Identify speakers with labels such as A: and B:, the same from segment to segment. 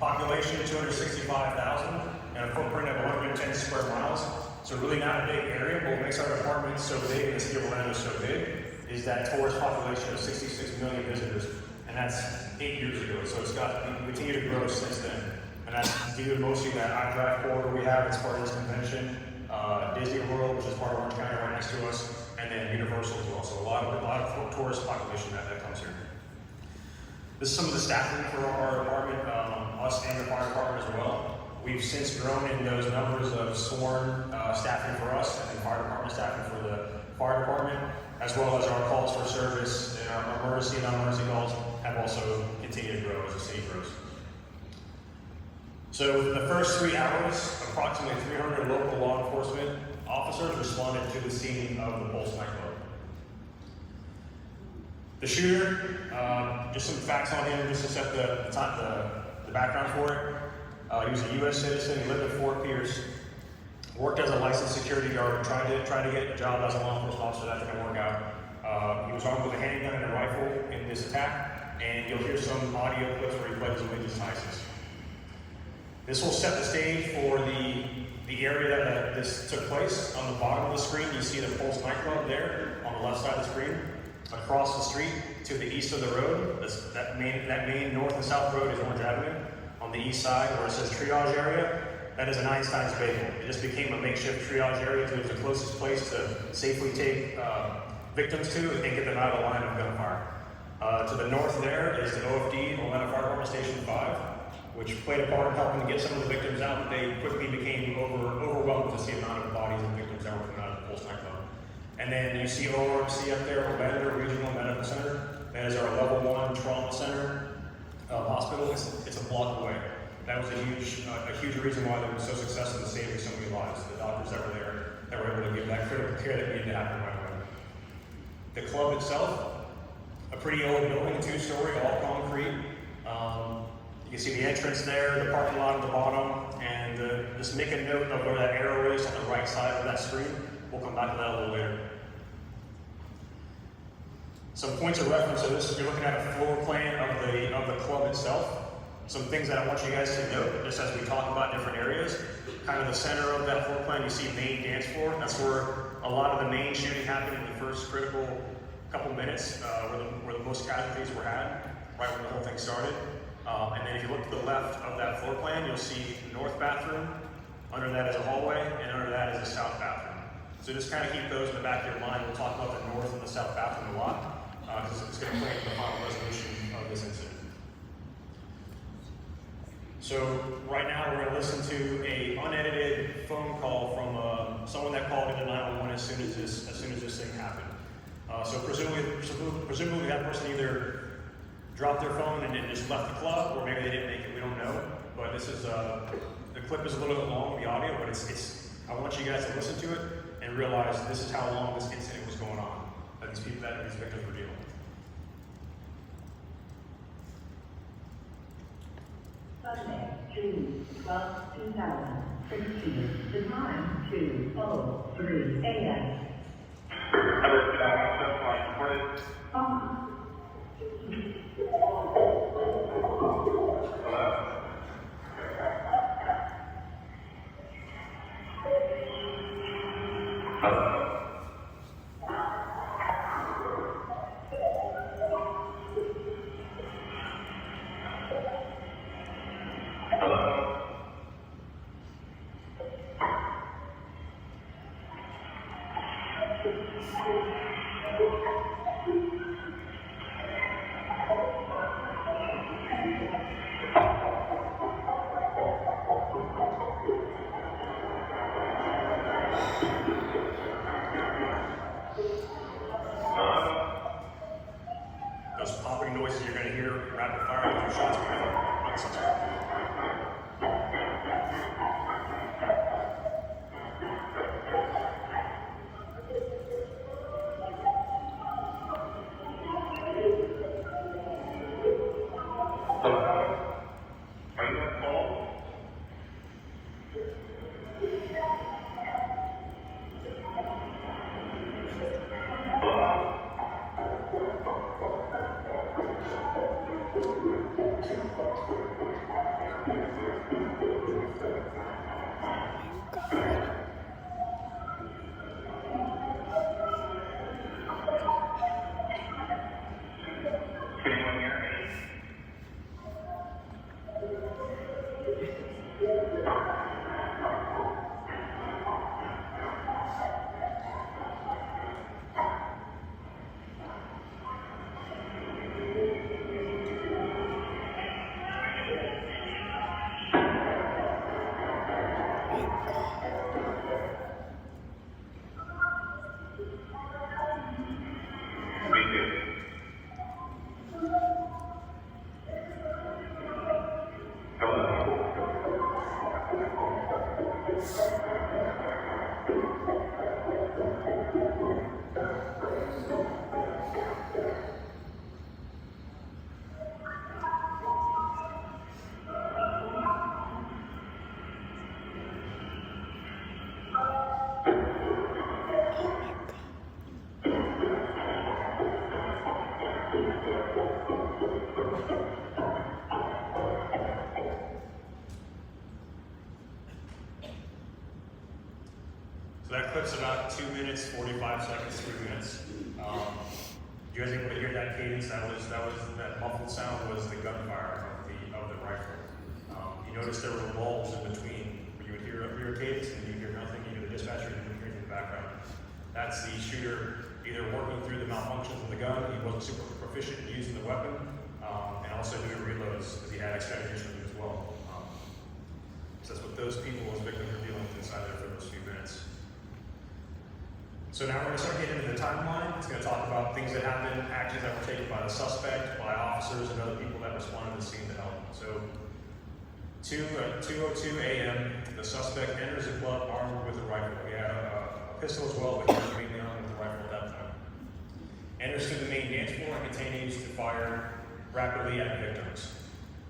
A: Population 265,000 and a footprint of 110 square miles. So really not a big area, but what makes our department so big and the city of Orlando so big is that tourist population of 66 million visitors, and that's 8 years ago. So it's continued to grow since then. And that's due to mostly that iDrive corridor we have as part of this convention, Disney World, which is part of Orange County right next to us, and then Universal as well. So a lot of tourist population that comes here. This is some of the staffing for our department, us and the fire department as well. We've since grown in those numbers of sworn staffing for us and then fire department staffing for the fire department, as well as our calls for service and our emergency and non-emergency calls have also continued to grow as the city grows. So the first 3 hours, approximately 300 local law enforcement officers responded to the scene of the Pulse Nightclub. The shooter, just some facts on him, just to set the background for it. He was a U.S. citizen, he lived in Fort Pierce, worked as a licensed security guard, tried to get a job as a law enforcement officer. That didn't work out. He was armed with a handgun and a rifle in this attack, and you'll hear some audio clips where he pledges allegiance to ISIS. This will set the stage for the area that this took place. On the bottom of the screen, you see the Pulse Nightclub there on the left side of the screen. Across the street to the east of the road, that main north and south road is Orange Avenue. On the east side, where it says triage area, that is an Einstein's bagel. It just became a makeshift triage area because it was the closest place to safely take victims to and get them out of the line of gunfire. To the north there is the OFD, Orlando Fire Department Station 5, which played a part in helping to get some of the victims out, but they quickly became overwhelmed to see the amount of bodies and victims that were coming out of the Pulse Nightclub. And then you see ORMC up there, Orlando Regional Medical Center. That is our level 1 trauma center hospital. It's a block away. That was a huge reason why they were so successful in saving so many lives. The doctors that were there, that were able to give that critical care that needed to happen right away. The club itself, a pretty old building, 2-story, all concrete. You can see the entrance there, the parking lot at the bottom, and just make a note of where that arrow is on the right side of that screen. We'll come back to that a little later. Some points of reference to this, if you're looking at a floor plan of the club itself, some things that I want you guys to note, just as we talk about different areas. Kind of the center of that floor plan, you see main dance floor. That's where a lot of the main shooting happened in the first critical couple minutes, where the most casualties were had, right when the whole thing started. And then if you look to the left of that floor plan, you'll see the north bathroom. Under that is a hallway, and under that is the south bathroom. So just kind of keep those in the back of your mind. We'll talk about the north and the south bathroom a lot, because it's going to play into the final resolution of this incident. So right now we're going to listen to a unedited phone call from someone that called into 911 as soon as this thing happened. So presumably that person either dropped their phone and then just left the club, or maybe they didn't make it. We don't know. But this is the clip is a little bit long, the audio, but I want you guys to listen to it and realize this is how long this incident was going on, that these victims were dealing with.
B: Sunday, June 12, 2016. The time, 2:03 a.m.
A: Those popping noises you're going to hear rapid fire with your shots clip's about 2 minutes, 45 seconds, 3 minutes. You guys able to hear that cadence? That muffled sound was the gunfire of the rifle. You notice there were lulls in between where you would hear a cadence and you hear nothing. You hear the dispatcher, you didn't hear anything in the background. That's the shooter either working through the malfunctions of the gun, he wasn't super proficient in using the weapon, and also doing reloads because he had extra ammunition as well. So that's what those people, those victims, were dealing with inside there for those few minutes. So now we're going to start getting into the timeline. It's going to talk about things that happened, actions that were taken by the suspect, by officers, and other people that responded to the scene to help. So 2:02 a.m., the suspect enters the club armed with a rifle. He had a pistol as well, but he was mainly armed with a rifle at that point. Enters to the main dance floor and continues to fire rapidly at victims.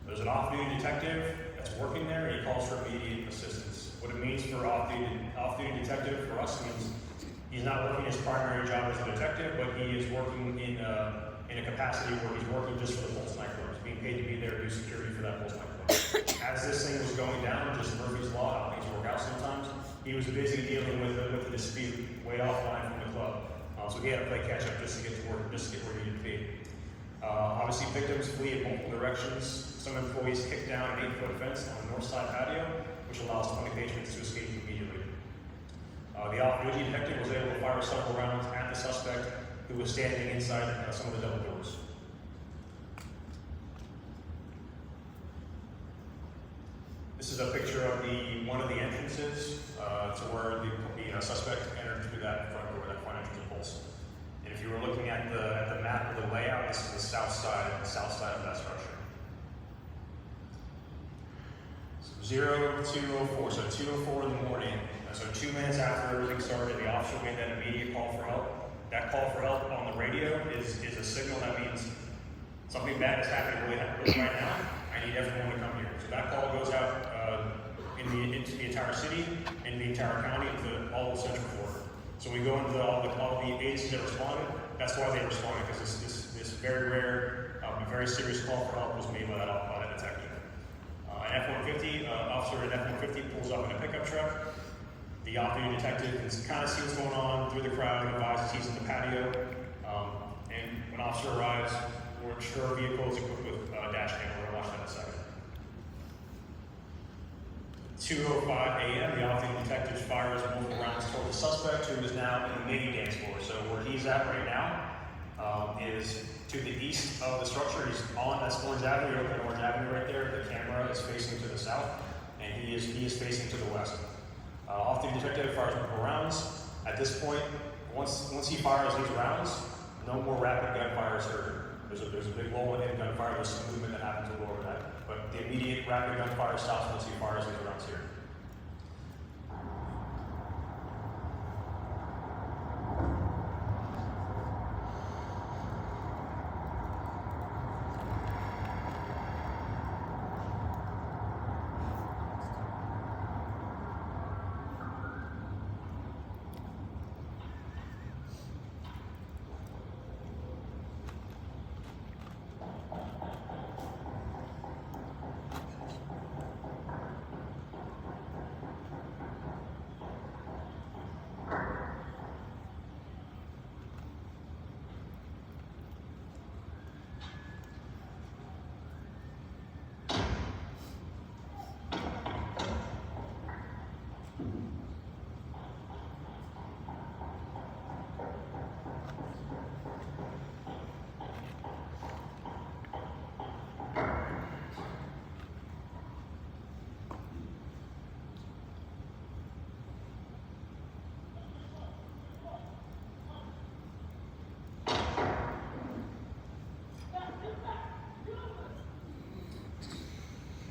A: There's an off-duty detective that's working there, and he calls for immediate assistance. What it means for off-duty detective for us means he's not working his primary job as a detective, but he is working in a capacity where he's working just for the Pulse Nightclub. He's being paid to be there to do security for that Pulse Nightclub. As this thing was going down, just Murphy's Law, how things work out sometimes, he was busy dealing with a dispute way offline from the club. So he had to play catch up just to get to work, just to get where he needed to be. Obviously, victims flee in multiple directions. Some employees kick down an 8-foot fence on the north side patio, which allows 20 patrons to escape immediately. The off-duty detective was able to fire several rounds at the suspect, who was standing inside some of the double doors. This is a picture of one of the entrances to where the suspect entered through that front door, that front entrance of Pulse. And if you were looking at the map of the layout, this is the south side of that structure. 02:04, so 2:04 in the morning. So 2 minutes after everything started, the officer made that immediate call for help. That call for help on the radio is a signal that means something bad is happening really right now. I need everyone to come here. So that call goes out into the entire city, in the entire county, into all of Central Florida. So we go into all the agencies that responded. That's why they responded, because this very rare, very serious call for help was made by that detective. An F-150 officer in F-150 pulls up in a pickup truck. The off-duty detective can kind of see what's going on through the crowd and advises he's in the patio. And when officer arrives, we're sure our vehicle is equipped with a dash cam. We're going to watch that in a second. 2:05 a.m., the off-duty detective fires multiple rounds toward the suspect, who is now in the main dance floor. So where he's at right now is to the east of the structure. He's on that's Orange Avenue. You're looking at Orange Avenue right there. The camera is facing to the south, and he is facing to the west. Off-duty detective fires multiple rounds. At this point, once he fires these rounds, no more rapid gunfire is heard. There's a big lull in gunfire. There's some movement that happens over that, but the immediate rapid gunfire stops once he fires these rounds here.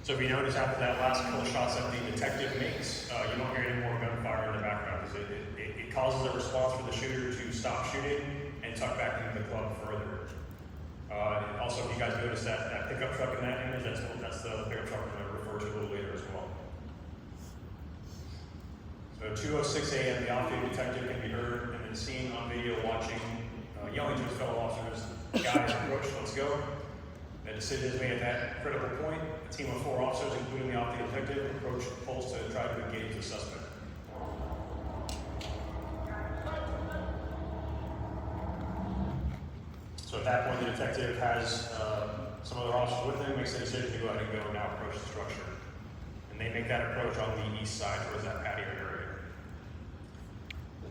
A: So if you notice after that last couple of shots that the detective makes, you don't hear any more gunfire in the background. It causes a response for the shooter to stop shooting and tuck back into the club further. And also, if you guys notice that pickup truck in that image, that's the pickup truck we're going to refer to a little later as well. So 2:06 a.m., the off-duty detective can be heard and then seen on video watching, yelling to his fellow officers, "Guys, approach, let's go." The decision is made at that critical point. A team of 4 officers, including the off-duty detective, approach Pulse to try to engage the suspect. detective has some other officers with him, makes the decision to go ahead and go and now approach the structure. And they make that approach on the east side towards that patio area.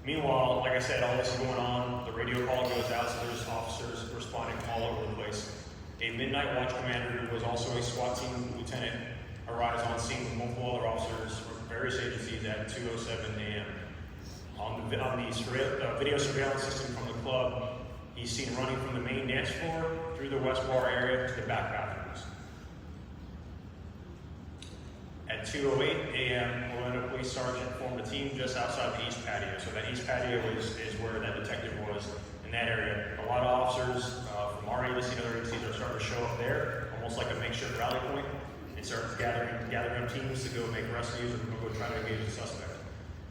A: Meanwhile, like I said, all this is going on. The radio call goes out, so there's officers responding all over the place. A midnight watch commander who was also a SWAT team lieutenant arrives on scene with multiple other officers from various agencies at 2:07 a.m. On the video surveillance system from the club, he's seen running from the main dance floor through the west bar area to the back bathrooms. At 2:08 a.m., Orlando Police Sergeant formed a team just outside the east patio. So that east patio is where that detective was in that area. A lot of officers from our agency and other agencies are starting to show up there, almost like a makeshift rally point, and start gathering teams to go make rescues or go try to engage the suspect.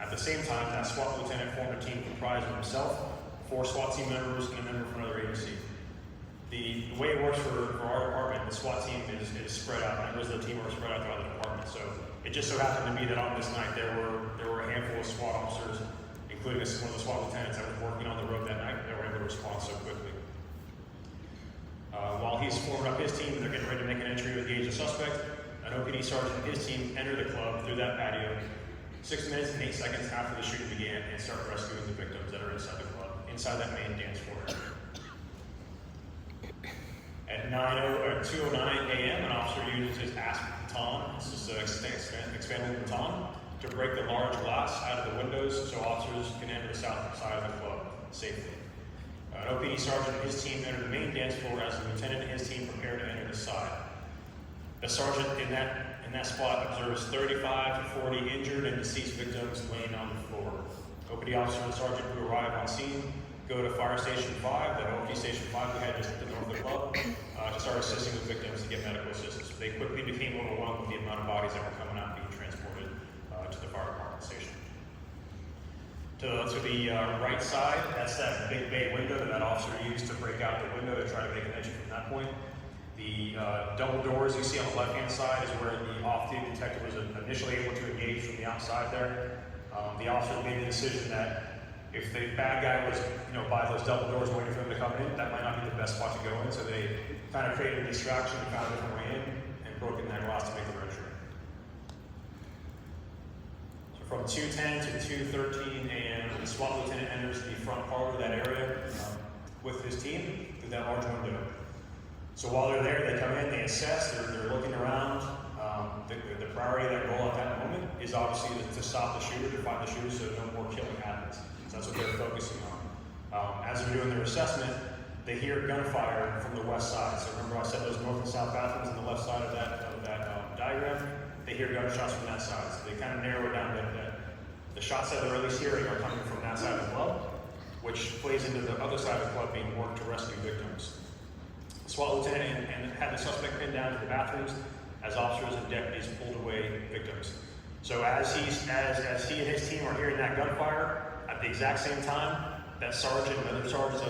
A: At the same time, that SWAT lieutenant formed a team comprised of himself, 4 SWAT team members, and a member from another agency. The way it works for our department, the SWAT team is spread out. Members of the team are spread out throughout the department. So it just so happened to be that on this night there were a handful of SWAT officers, including one of the SWAT lieutenants that was working on the road that night, that were able to respond so quickly. While he's forming up his team and they're getting ready to make an entry to engage the suspect, an OPD sergeant and his team enter the club through that patio 6 minutes and 8 seconds after the shooting began and start rescuing the victims that are inside the club, inside that main dance floor area. At 2:09 a.m., an officer uses his ASP baton, this is an expandable baton, to break the large glass out of the windows so officers can enter the south side of the club safely. An OPD sergeant and his team enter the main dance floor as the lieutenant and his team prepare to enter the side. The sergeant in that spot observes 35 to 40 injured and deceased victims laying on the floor. OPD officer and sergeant who arrive on scene go to Fire Station 5, the OPD Station 5 we had just at the north of the club, to start assisting the victims to get medical assistance. They quickly became overwhelmed with the amount of bodies that were coming out and being transported to the fire department station. To the right side, that's that big bay window that officer used to break out the window to try to make an entry from that point. The double doors you see on the left-hand side is where the off-duty detective was initially able to engage from the outside there. The officer made the decision that if the bad guy was, by those double doors waiting for him to come in, that might not be the best spot to go in. So they kind of created a distraction and found a different way in and broke in that glass to make the entry. So from 2:10 to 2:13 a.m., the SWAT lieutenant enters the front part of that area with his team through that large window. So while they're there, they come in, they assess, they're looking around. The priority of that goal at that moment is obviously to stop the shooter, to find the shooter so no more killing happens. So that's what they're focusing on. As they're doing their assessment, they hear gunfire from the west side. So remember I said those north and south bathrooms on the left side of that diagram? They hear gunshots from that side. So they kind of narrow it down that the shots that they're at least hearing are coming from that side of the club, which plays into the other side of the club being worked to rescue victims. The SWAT lieutenant and had the suspect pinned down to the bathrooms as officers and deputies pulled away victims. So as he and his team are hearing that gunfire, at the exact same time, that sergeant and other sergeants